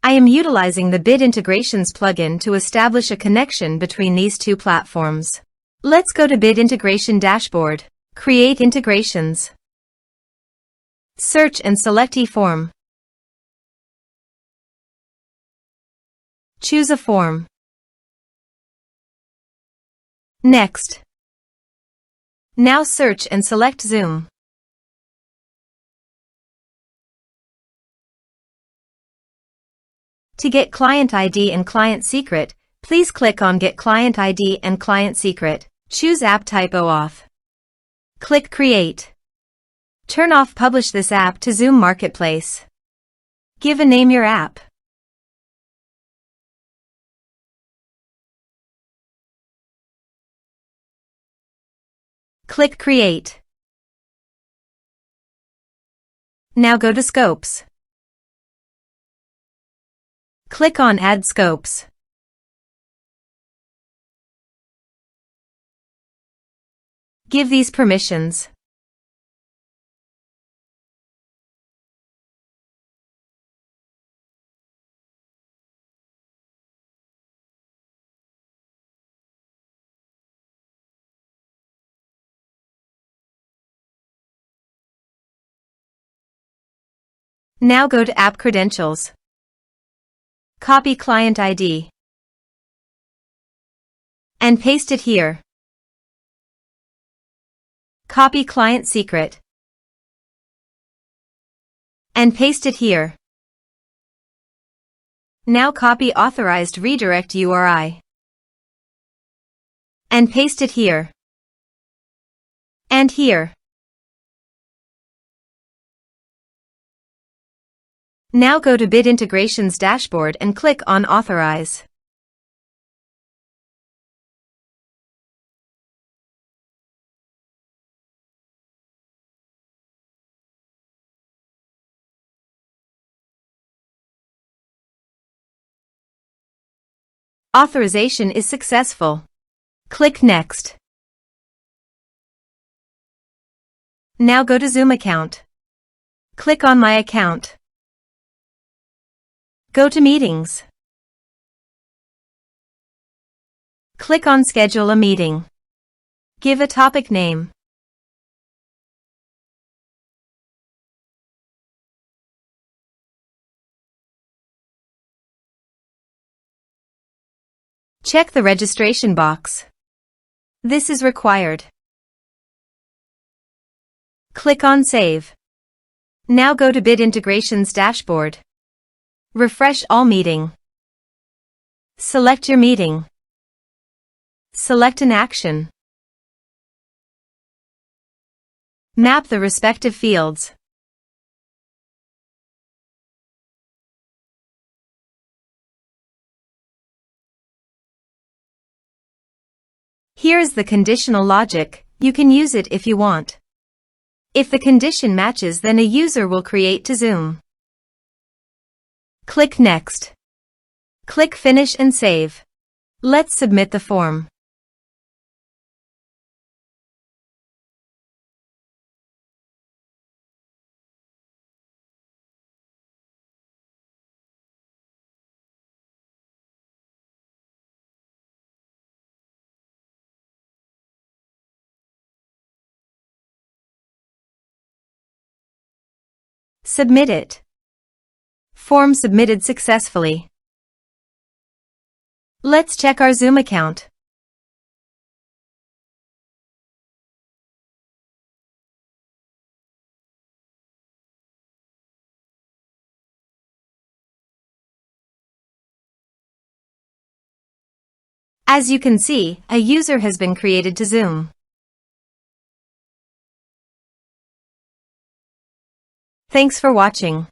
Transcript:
I am utilizing the Bit Integrations plugin to establish a connection between these two platforms. Let's go to Bit Integration Dashboard. Create integrations. Search and select eForm. Choose a form. Next. Now search and select Zoom. To get client ID and client secret, please click on Get Client ID and Client Secret. Choose App Type OAuth. Click Create. Turn off Publish this app to Zoom Marketplace. Give a name your app. Click Create. Now go to Scopes. Click on Add Scopes. Give these permissions. Now go to App Credentials. Copy Client ID and paste it here. Copy Client Secret and paste it here. Now copy Authorized Redirect URI and paste it here and here. Now go to Bit Integrations Dashboard and click on Authorize. Authorization is successful. Click Next. Now go to Zoom account. Click on My Account. Go to Meetings. Click on Schedule a meeting. Give a topic name. Check the registration box. This is required. Click on Save. Now go to Bit Integrations Dashboard. Refresh all meeting. Select your meeting. Select an action. Map the respective fields. Here is the conditional logic. You can use it if you want. If the condition matches, then a user will create to Zoom. Click Next. Click Finish and Save. Let's submit the form. Submit it. Form submitted successfully. Let's check our Zoom account. As you can see, a user has been created to Zoom. Thanks for watching.